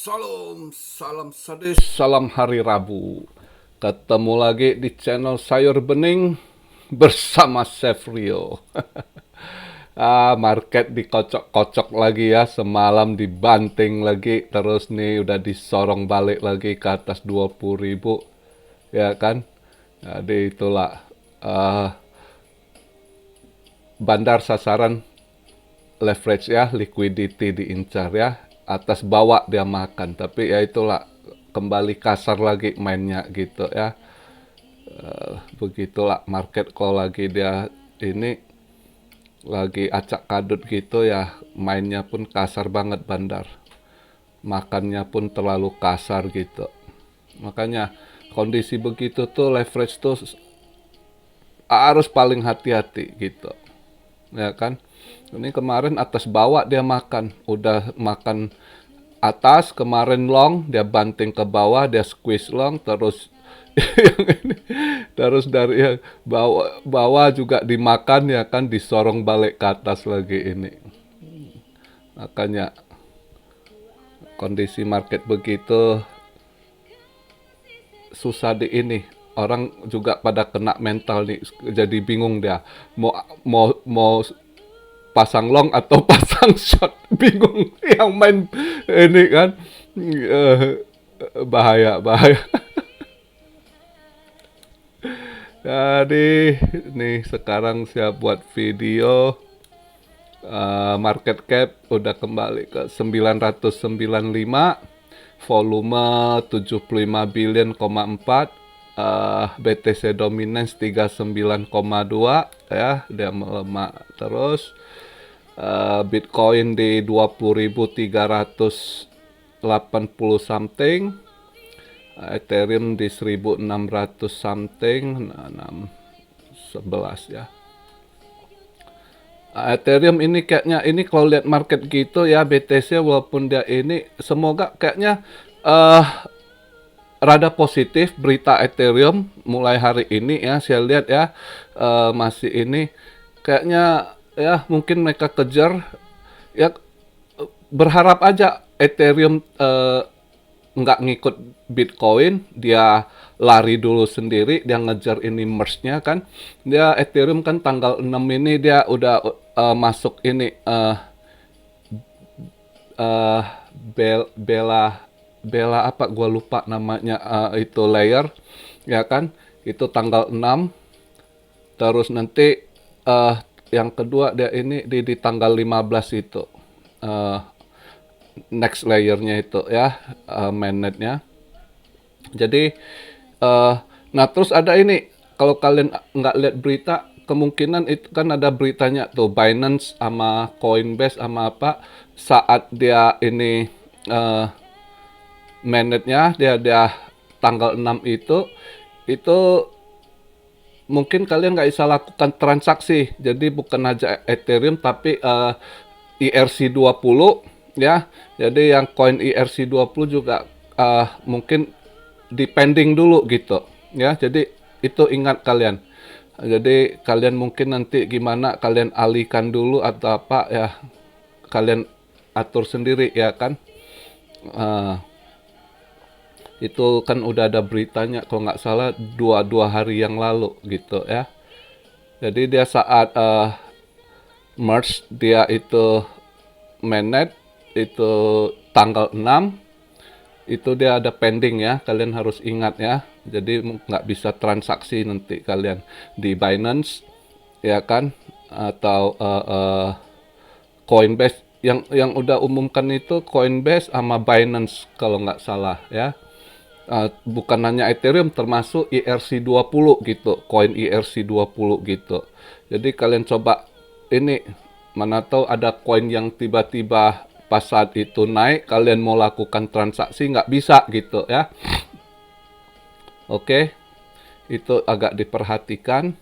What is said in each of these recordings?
Salam sadis, salam hari Rabu. Ketemu lagi di channel Sayur Bening bersama Chef Rio. Market dikocok-kocok lagi ya, semalam dibanting lagi, terus nih udah disorong balik lagi ke atas 20.000, ya kan? Jadi itulah uh, bandar sasaran leverage ya, liquidity diincar ya, atas bawah dia makan, tapi ya itulah kembali kasar lagi mainnya gitu ya. Begitulah market kalau lagi dia ini lagi acak kadut gitu ya, mainnya pun kasar banget bandar, makannya pun terlalu kasar gitu. Makanya kondisi begitu tuh leverage tuh harus paling hati-hati gitu, ya kan? Ini kemarin atas bawah dia makan, udah makan atas, kemarin long dia banting ke bawah, dia squeeze long, terus yang ini terus dari yang bawah juga dimakan, ya kan, disorong balik ke atas lagi ini. Makanya kondisi market begitu susah di ini, orang juga pada kena mental nih, jadi bingung dia mau mau pasang long atau pasang short, bingung yang main ini kan. Bahaya bahaya. Jadi nih sekarang siap buat video. Market cap udah kembali ke 995, volume 75 billion,4, BTC dominance 39,2 ya, dia melemah terus. Bitcoin di 20.380 something, Ethereum di 1.600 something, 11 ya. Ethereum ini kayaknya, ini kalau lihat market gitu ya, BTC walaupun dia ini semoga kayaknya rada positif berita Ethereum mulai hari ini ya, saya lihat ya, masih ini kayaknya ya, mungkin mereka kejar ya, berharap aja Ethereum nggak ngikut Bitcoin, dia lari dulu sendiri, dia ngejar ini merge-nya kan. Dia Ethereum kan tanggal 6 ini dia udah masuk ini uh, Bella Bella apa gua lupa namanya, itu layer ya kan. Itu tanggal 6. Terus nanti yang kedua dia ini di tanggal 15 itu. Next layernya itu ya, mainnetnya. Jadi nah terus ada ini, kalau kalian nggak lihat berita, kemungkinan itu kan ada beritanya tuh, Binance sama Coinbase sama apa, saat dia ini mainnetnya dia tanggal 6 itu mungkin kalian nggak bisa lakukan transaksi. Jadi bukan aja Ethereum tapi ERC20 ya. Jadi yang koin ERC20 juga mungkin depending dulu gitu ya. Jadi itu ingat kalian. Jadi kalian mungkin nanti gimana, kalian alihkan dulu atau apa ya, kalian atur sendiri ya kan. Itu kan udah ada beritanya kalau nggak salah dua hari yang lalu gitu ya. Jadi dia saat merge, dia itu mainnet itu tanggal 6 itu dia ada pending ya, kalian harus ingat ya. Jadi nggak bisa transaksi nanti kalian di Binance ya kan, atau Coinbase. Yang udah umumkan itu Coinbase sama Binance kalau nggak salah ya. Bukan hanya Ethereum, termasuk ERC20 gitu, koin ERC20 gitu. Jadi kalian coba ini, mana tahu ada koin yang tiba-tiba pas saat itu naik, kalian mau lakukan transaksi nggak bisa gitu ya. Oke, itu agak diperhatikan.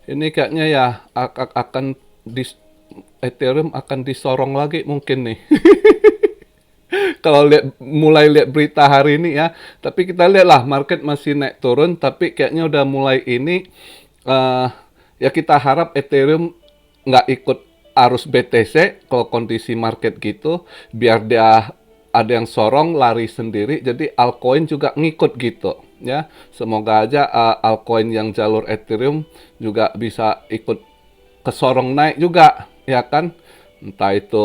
Ini kayaknya ya akan Ethereum akan disorong lagi mungkin nih. Kalau mulai lihat berita hari ini ya, tapi kita lihatlah market masih naik turun, tapi kayaknya udah mulai ini ya, kita harap Ethereum nggak ikut arus BTC kalau kondisi market gitu, biar dia ada yang sorong lari sendiri, jadi altcoin juga ngikut gitu ya. Semoga aja altcoin yang jalur Ethereum juga bisa ikut kesorong naik juga ya kan, entah itu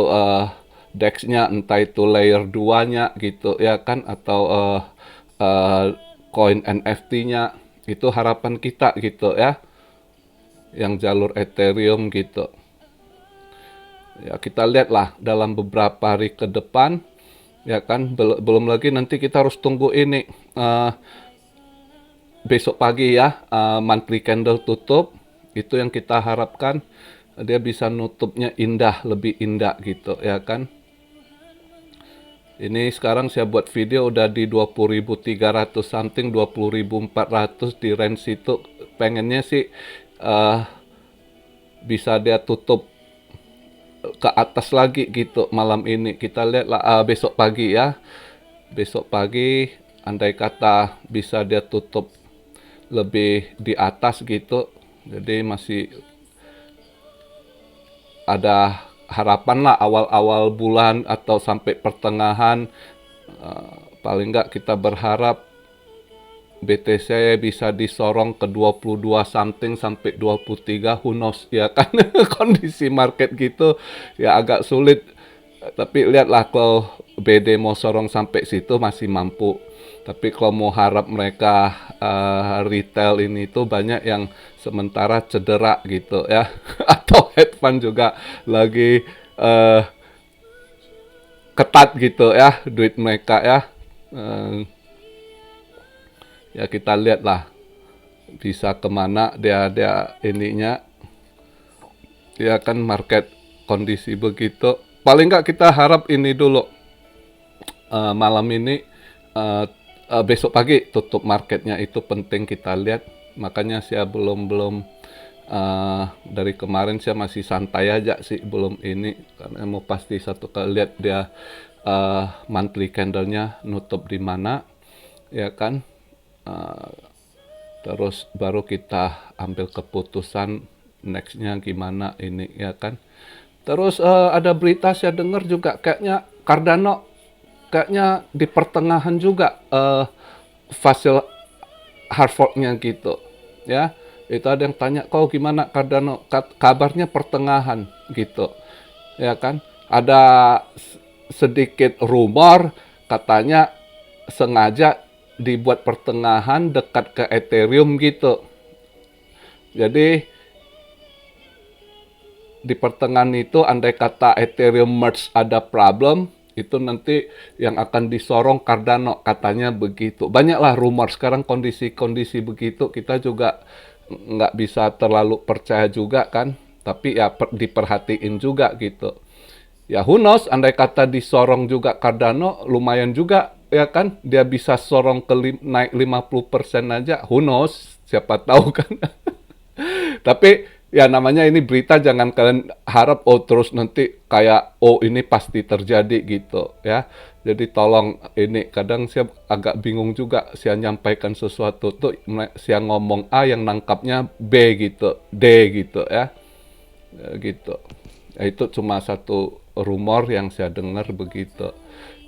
DEX-nya, entah itu layer 2-nya gitu ya kan, atau uh, koin NFT-nya. Itu harapan kita gitu ya, yang jalur Ethereum gitu. Ya kita lihatlah dalam beberapa hari ke depan ya kan. Belum lagi nanti kita harus tunggu ini besok pagi ya, monthly candle tutup. Itu yang kita harapkan, dia bisa nutupnya indah, lebih indah gitu ya kan. Ini sekarang saya buat video udah di 20.300 something, 20.400 di range itu. Pengennya sih bisa dia tutup ke atas lagi gitu malam ini. Kita lihat lah besok pagi ya. Besok pagi andai kata bisa dia tutup lebih di atas gitu. Jadi masih ada harapan lah awal-awal bulan atau sampai pertengahan. Paling nggak kita berharap BTC bisa disorong ke 22 something sampai 23, who knows ya kan. Kondisi market gitu ya agak sulit. Tapi lihatlah kalau BD mau sorong sampai situ masih mampu. Tapi kalau mau harap mereka retail ini tuh banyak yang sementara cedera gitu ya. Atau hedge fund juga lagi ketat gitu ya duit mereka ya. Eh, ya kita lihatlah bisa kemana dia ininya ya kan, market kondisi begitu. Paling nggak kita harap ini dulu, malam ini, besok pagi tutup marketnya itu penting kita lihat. Makanya saya belum dari kemarin saya masih santai aja sih, belum ini karena mau pasti satu kali lihat dia monthly candlenya nutup di mana ya kan. Terus baru kita ambil keputusan nextnya gimana ini ya kan. Terus ada berita saya dengar juga kayaknya Cardano kayaknya di pertengahan juga fase Harvard-nya gitu ya. Itu ada yang tanya, kau gimana Cardano, kabarnya pertengahan gitu ya kan. Ada sedikit rumor katanya sengaja dibuat pertengahan dekat ke Ethereum gitu. Jadi di pertengahan itu andai kata Ethereum merge ada problem, itu nanti yang akan disorong Cardano, katanya begitu. Banyaklah rumor sekarang, kondisi-kondisi begitu kita juga nggak bisa terlalu percaya juga kan. Tapi ya diperhatiin juga gitu. Ya who knows, andai kata disorong juga Cardano, lumayan juga ya kan. Dia bisa sorong ke naik 50% aja, who knows, siapa tahu kan. Tapi ya namanya ini berita, jangan kalian harap oh terus nanti kayak oh ini pasti terjadi gitu ya. Jadi tolong, ini kadang saya agak bingung juga saya nyampaikan sesuatu tuh, saya ngomong A yang nangkapnya B gitu, D gitu ya. Gitu. Ya, itu cuma satu rumor yang saya dengar begitu.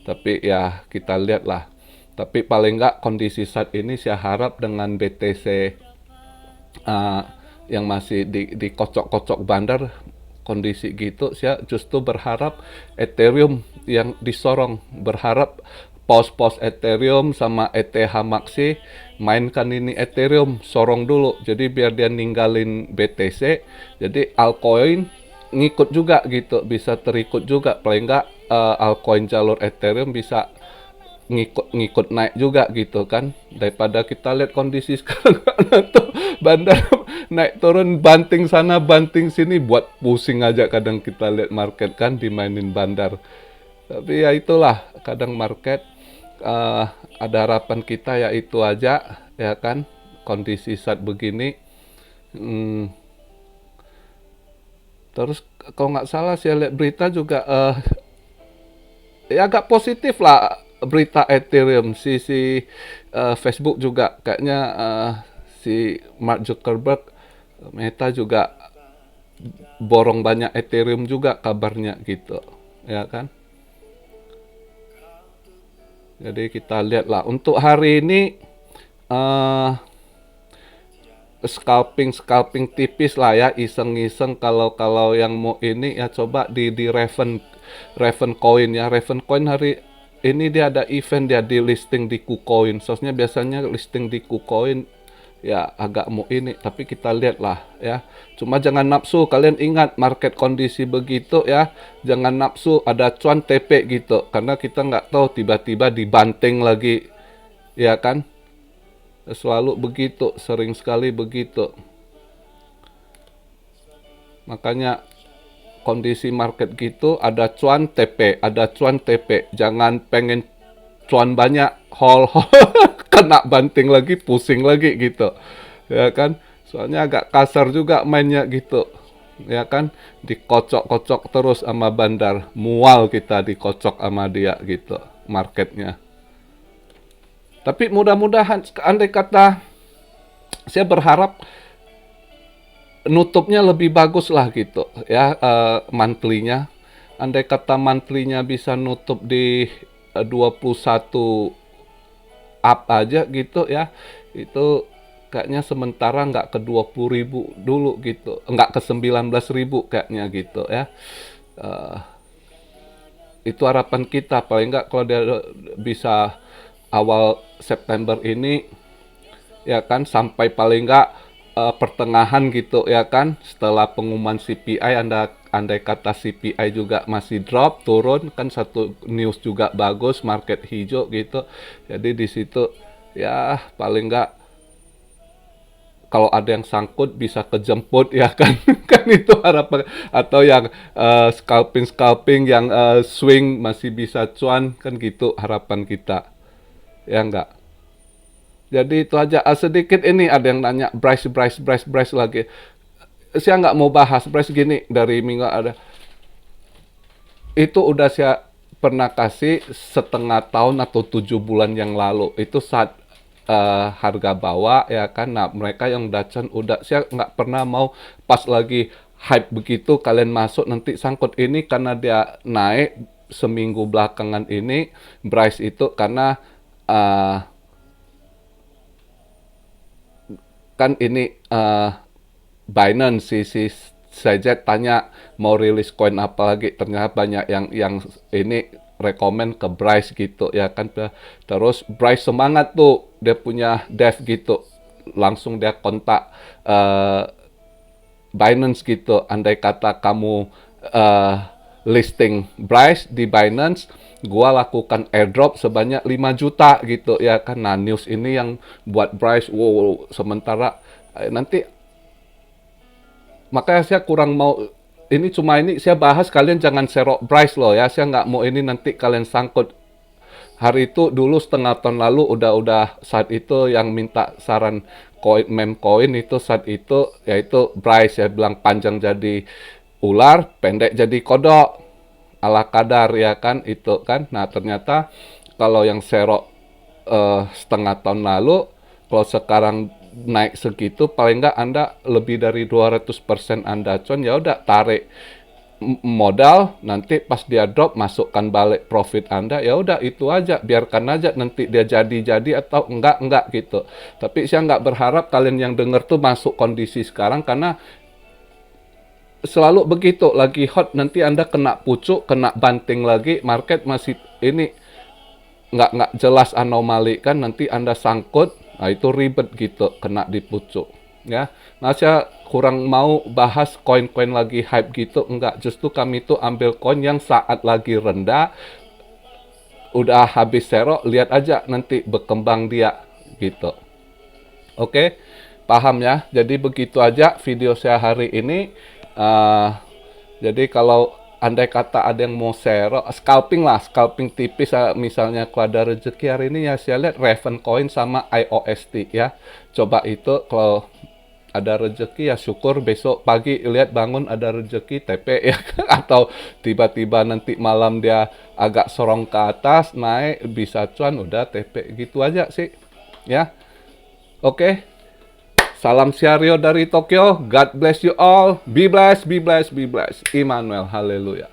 Tapi ya kita lihatlah. Tapi paling nggak kondisi saat ini saya harap dengan BTC yang masih dikocok-kocok bandar kondisi gitu, saya justru berharap Ethereum yang disorong, berharap pos-pos Ethereum sama ETH Maxi mainkan ini Ethereum, sorong dulu, jadi biar dia ninggalin BTC, jadi altcoin ngikut juga gitu, bisa terikut juga, paling nggak altcoin jalur Ethereum bisa ngikut naik juga gitu kan, daripada kita lihat kondisi sekarang tuh bandar naik turun banting sana banting sini, buat pusing aja kadang kita lihat market kan dimainin bandar. Tapi ya itulah kadang market, ada harapan kita ya itu aja ya kan, kondisi saat begini. Terus kalau nggak salah saya lihat berita juga ya agak positif lah berita Ethereum, Facebook juga kayaknya si Mark Zuckerberg Meta juga borong banyak Ethereum juga kabarnya gitu ya kan. Jadi kita lihatlah untuk hari ini eh scalping tipis lah ya, iseng-iseng. Kalau yang mau ini ya coba di Raven Coin ya. Raven Coin hari ini dia ada event, dia di listing di KuCoin. Soalnya biasanya listing di KuCoin ya agak mau ini, tapi kita lihat lah ya. Cuma jangan nafsu, kalian ingat market kondisi begitu ya, jangan nafsu ada cuan TP gitu, karena kita nggak tahu tiba-tiba dibanting lagi ya kan. Selalu begitu, sering sekali begitu. Makanya kondisi market gitu ada cuan TP, ada cuan TP. Jangan pengen cuan banyak, haul kena banting lagi, pusing lagi gitu. Ya kan? Soalnya agak kasar juga mainnya gitu. Ya kan? Dikocok-kocok terus sama bandar. Mual kita dikocok sama dia gitu, marketnya. Tapi mudah-mudahan, andai kata, saya berharap nutupnya lebih bagus lah gitu ya, monthly-nya. Andai kata monthly-nya bisa nutup di 21 up aja gitu ya, itu kayaknya sementara nggak ke 20.000 dulu gitu, nggak ke 19.000 kayaknya gitu ya. Eh, itu harapan kita, paling nggak kalau dia bisa awal September ini ya kan, sampai paling nggak pertengahan gitu ya kan, setelah pengumuman CPI, andai kata CPI juga masih drop turun kan, satu news juga bagus, market hijau gitu. Jadi di situ ya paling nggak kalau ada yang sangkut bisa kejemput ya kan. Kan itu harapan. Atau yang scalping yang swing masih bisa cuan kan, gitu harapan kita ya enggak. Jadi itu aja. Sedikit ini ada yang nanya Bryce lagi. Saya nggak mau bahas Bryce gini, dari minggu ada. Itu udah saya pernah kasih setengah tahun atau 7 bulan yang lalu. Itu saat harga bawah ya kan. Nah mereka yang Dachan udah, saya nggak pernah mau pas lagi hype begitu kalian masuk nanti sangkut. Ini karena dia naik seminggu belakangan ini Bryce itu, karena kan ini Binance si saja tanya mau rilis koin apa lagi, ternyata banyak yang ini rekomen ke Bryce gitu ya kan. Terus Bryce semangat tuh, dia punya dev gitu, langsung dia kontak Binance gitu. Andai kata kamu listing Bryce di Binance, gua lakukan airdrop sebanyak 5 juta gitu ya kan. Nah news ini yang buat Bryce wow, sementara nanti makanya saya kurang mau ini, cuma ini saya bahas, kalian jangan serok Bryce loh ya. Saya nggak mau ini nanti kalian sangkut. Hari itu dulu setengah tahun lalu udah saat itu yang minta saran koin, meme koin itu saat itu yaitu Bryce. Saya bilang panjang jadi ular, pendek jadi kodok, ala kadar ya kan itu kan. Nah ternyata kalau yang serok setengah tahun lalu, kalau sekarang naik segitu, paling nggak Anda lebih dari 200% Anda con, ya udah tarik modal, nanti pas dia drop masukkan balik profit Anda, ya udah itu aja, biarkan aja nanti dia jadi atau enggak gitu. Tapi saya nggak berharap kalian yang denger tuh masuk kondisi sekarang, karena selalu begitu, lagi hot nanti Anda kena pucuk, kena banting lagi, market masih ini nggak jelas anomali kan, nanti Anda sangkut, nah itu ribet gitu, kena di pucuk ya. Nah saya kurang mau bahas koin-koin lagi hype gitu, enggak, justru kami tuh ambil koin yang saat lagi rendah, udah habis serok, lihat aja nanti berkembang dia gitu. Oke, paham ya? Jadi begitu aja video saya hari ini. Jadi kalau andai kata ada yang mau serok, scalping lah, scalping tipis, misalnya kalau ada rezeki hari ini ya saya lihat Raven Coin sama IOST ya. Coba itu, kalau ada rezeki ya syukur, besok pagi lihat bangun ada rezeki TP ya. Atau tiba-tiba nanti malam dia agak sorong ke atas, naik bisa cuan, udah TP, gitu aja sih ya. Oke. Salam Siario dari Tokyo. God bless you all. Be blessed, be blessed, be blessed. Immanuel. Haleluya.